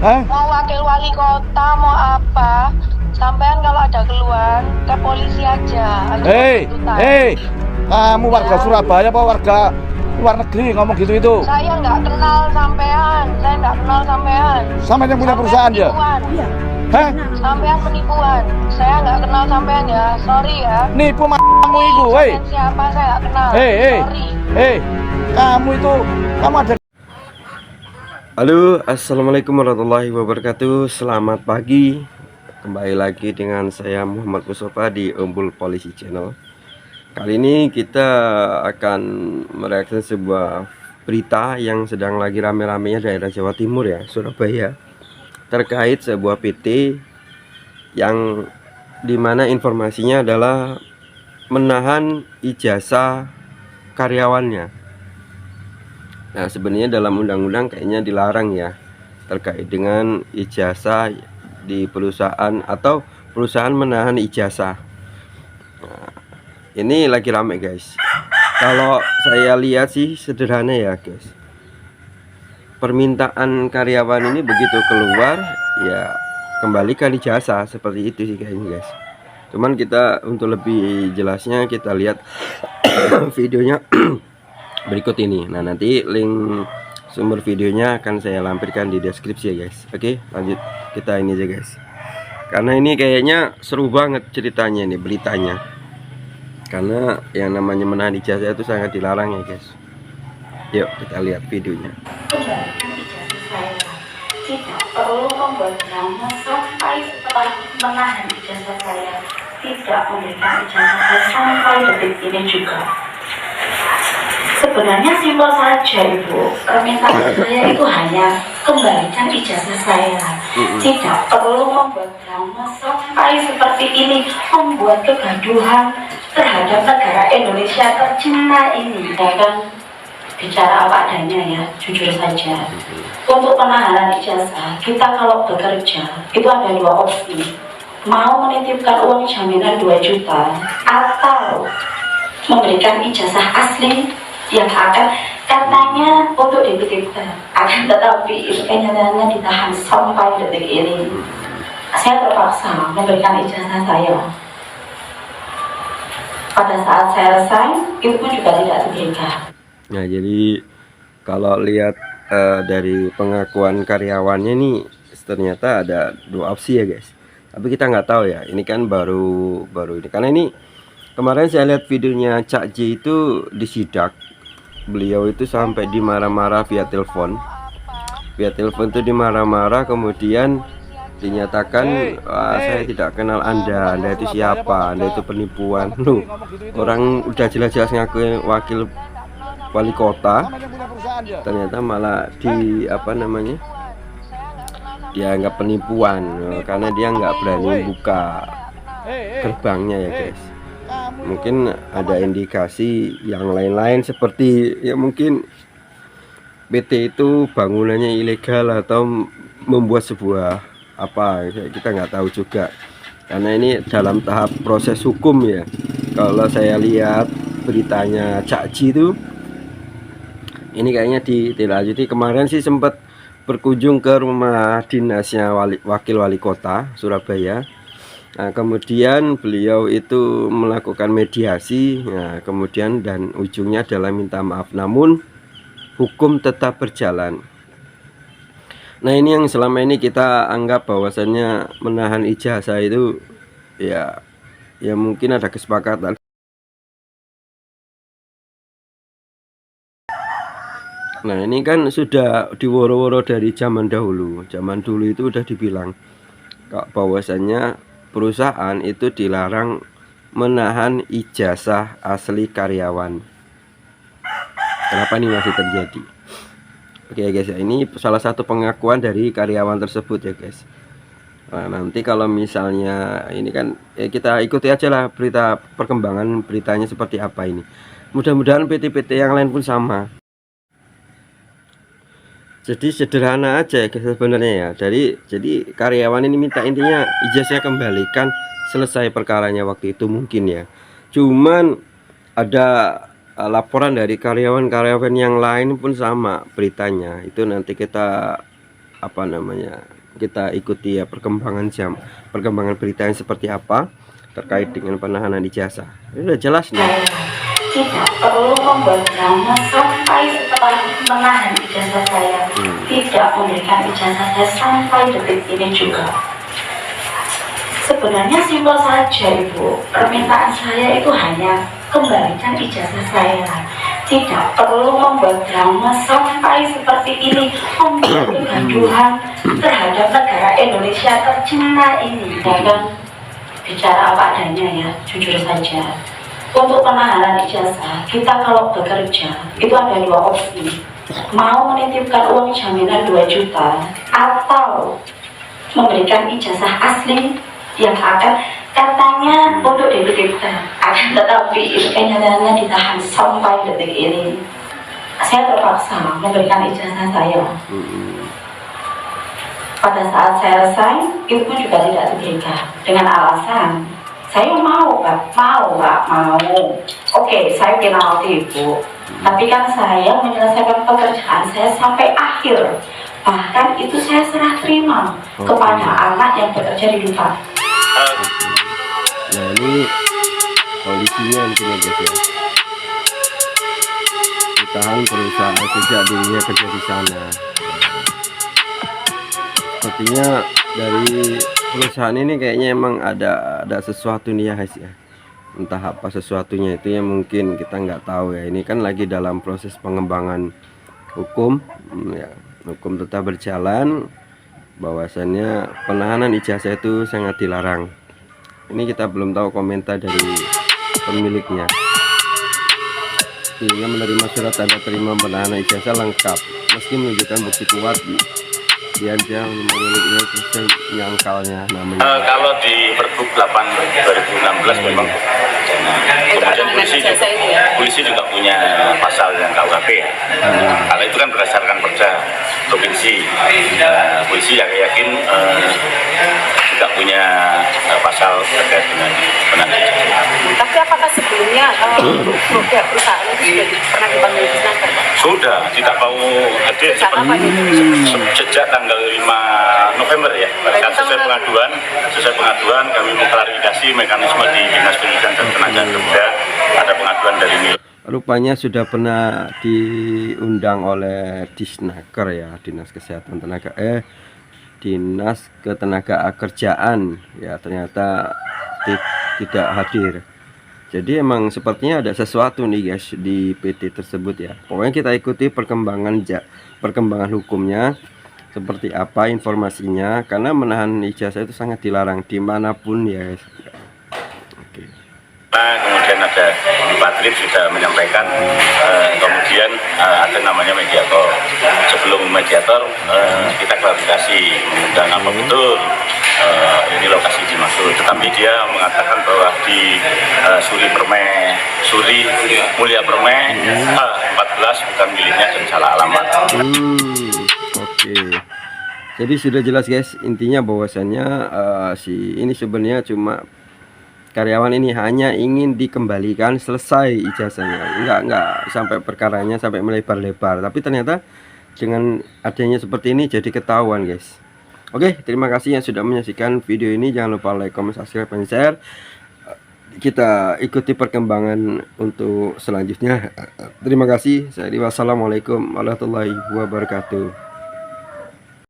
Mau wakil wali kota, mau apa? Sampean kalau ada keluhan ke polisi aja. Kamu warga Surabaya apa warga luar negeri ngomong gitu itu? Saya nggak kenal sampean, Sampean yang punya perusahaan ya? Iya. Sampean penipuan. Saya nggak kenal sampean ya, sorry ya. Nipu kamu itu, Siapa saya nggak kenal. Sorry. Kamu ada. Halo, assalamualaikum warahmatullahi wabarakatuh. Selamat pagi. Kembali lagi dengan saya Muhammad Mustafa di Umbul Polisi Channel. Kali ini kita akan mereaksi sebuah berita yang sedang lagi rame-ramenya daerah Jawa Timur ya, Surabaya, terkait sebuah PT yang dimana informasinya adalah menahan ijazah karyawannya. Nah, sebenarnya dalam undang-undang kayaknya dilarang ya terkait dengan ijazah di perusahaan atau perusahaan menahan ijazah. Nah, ini lagi rame guys. Kalau saya lihat sih sederhana ya guys. Permintaan karyawan ini begitu keluar ya kembalikan ijazah, seperti itu sih kayaknya guys. Cuman kita untuk lebih jelasnya kita lihat videonya berikut ini. Nah, nanti link sumber videonya akan saya lampirkan di deskripsi ya guys. Oke, lanjut kita ini aja guys, karena ini kayaknya seru banget ceritanya ini, beritanya, karena yang namanya menahan ijazah itu sangat dilarang ya guys. Yuk kita lihat videonya. Tidak perlu membuat drama sampai setelah menahan ijazah saya, tidak memberikan ijazah saya sampai detik ini juga. Sebenarnya simpel saja Ibu, permintaan saya itu hanya kembalikan ijazah saya. Tidak perlu membuat drama sampai seperti ini, membuat kegaduhan terhadap negara Indonesia tercinta ini. Saya kan bicara apa adanya ya, jujur saja. Untuk penahanan ijazah, kita kalau bekerja itu ada dua opsi. Mau menitipkan uang jaminan 2 juta atau memberikan ijazah asli yang akan katanya untuk dititipkan, akan tetapi itu kenyataannya ditahan sampai detik ini. Saya terpaksa memberikan ijazah saya. Pada saat saya resign, itu pun juga tidak diberikan. Nah, jadi kalau lihat dari pengakuan karyawannya nih, ternyata ada dua opsi ya guys. Tapi kita nggak tahu ya, ini kan baru ini, karena ini kemarin saya lihat videonya Cak J itu disidak. Beliau itu sampai dimarah-marah via telepon. Via telepon itu dimarah-marah, kemudian dinyatakan, saya tidak kenal Anda itu siapa, Anda itu penipuan. Loh, orang udah jelas-jelas ngaku wakil wali kota, ternyata malah dianggap penipuan karena dia nggak berani buka gerbangnya ya guys. Mungkin ada indikasi yang lain-lain seperti ya mungkin PT itu bangunannya ilegal atau membuat sebuah apa, kita nggak tahu juga, karena ini dalam tahap proses hukum ya. Kalau saya lihat beritanya Cak Ji itu ini kayaknya dilanjuti. Kemarin sih sempat berkunjung ke rumah dinasnya wakil wali kota Surabaya. Nah, kemudian beliau itu melakukan mediasi, nah, kemudian dan ujungnya adalah minta maaf, namun hukum tetap berjalan. Nah, ini yang selama ini kita anggap bahwasannya menahan ijazah itu ya mungkin ada kesepakatan. Nah, ini kan sudah diworo-woro dari zaman dahulu. Zaman dulu itu udah dibilang bahwasannya perusahaan itu dilarang menahan ijazah asli karyawan. Kenapa ini masih terjadi? Oke guys ya, ini salah satu pengakuan dari karyawan tersebut ya guys. Nah, nanti kalau misalnya ini kan kita ikuti aja lah berita, perkembangan beritanya seperti apa ini. Mudah-mudahan PT-PT yang lain pun sama. Jadi sederhana aja ya sebenarnya ya. Jadi karyawan ini minta intinya ijazahnya kembalikan, selesai perkaranya waktu itu mungkin ya. Cuman ada laporan dari karyawan-karyawan yang lain pun sama beritanya. Itu nanti kita apa namanya, kita ikuti ya perkembangan berita yang seperti apa terkait dengan penahanan ijazah. Ini udah jelas nih. Tidak perlu membuat drama sampai setelah menahan ijazah saya, tidak memberikan ijazah saya sampai detik ini juga. Sebenarnya simpel saja Ibu, permintaan saya itu hanya kembalikan ijazah saya. Tidak perlu membuat drama sampai seperti ini, membuat kegaduhan terhadap negara Indonesia tercinta ini. Dan bicara apa adanya ya, jujur saja. Untuk penahanan ijazah, kita kalau bekerja itu ada dua opsi. Mau menitipkan uang jaminan 2 juta atau memberikan ijazah asli yang akan katanya untuk dititipkan, akan tetapi itu kenyataannya ditahan sampai detik ini. Saya terpaksa memberikan ijazah saya. Pada saat saya resign, itu pun juga tidak diberikan dengan alasan saya mau nggak mau. Oke, saya penalti Ibu. Tapi kan saya menyelesaikan pekerjaan saya sampai akhir. Bahkan itu saya serah terima kepada anak yang bekerja di Duta. Nah ini kondisinya intinya guys ya. Ditahan perusahaan sejak dirinya kerja di sana. Sepertinya dari perusahaan ini kayaknya emang ada sesuatu nih ya guys ya. Entah apa sesuatunya itu yang mungkin kita nggak tahu ya. Ini kan lagi dalam proses pengembangan hukum ya. Hukum tetap berjalan, bahwasannya penahanan ijazah itu sangat dilarang. Ini kita belum tahu komentar dari pemiliknya. Dia menerima surat tanda terima penahanan ijazah lengkap meski menunjukkan bukti kuat dia memiliki sistem nyangkalnya namanya. Kalau di Pergub 8 2016 memang kemudian polisi juga punya pasal yang KUHP ya. Kalau itu kan berdasarkan perda provinsi. Polisi yang yakin juga punya pasal terkait dengan penahanan ijazah. Tapi apakah sebelumnya pihak perusahaan itu sudah pernah dipanggil Disnaker? Sudah, tidak mau hadir sejak tanggal 5 November ya. Sesuai pengaduan kami mengklarifikasi mekanisme di Dinas Pendidikan dan Tenaga Kerja, ada pengaduan dari MIL. Rupanya sudah pernah diundang oleh Disnaker ya, Dinas Kesehatan Dinas Ketenagakerjaan ya, ternyata tidak hadir. Jadi emang sepertinya ada sesuatu nih guys di PT tersebut ya. Pokoknya kita ikuti perkembangan hukumnya seperti apa informasinya, karena menahan ijazah itu sangat dilarang dimanapun ya guys. Oke. Kemudian ada di Patrip sudah menyampaikan, kemudian ada namanya mediator. Sebelum mediator kita klarifikasi mengundang apa betul ini lokasi dimaksud, tetapi dia mengatakan bahwa di Suri Mulia Permai 14 bukan miliknya dan salah alamat. Oke. Jadi sudah jelas guys, intinya bahwasannya si ini sebenarnya cuma karyawan ini hanya ingin dikembalikan selesai ijazahnya, enggak sampai perkaranya sampai melebar-lebar, tapi ternyata dengan adanya seperti ini jadi ketahuan guys. Oke, terima kasih yang sudah menyaksikan video ini. Jangan lupa like, comment, subscribe, dan share. Kita ikuti perkembangan untuk selanjutnya. Terima kasih. Wassalamualaikum warahmatullahi wabarakatuh.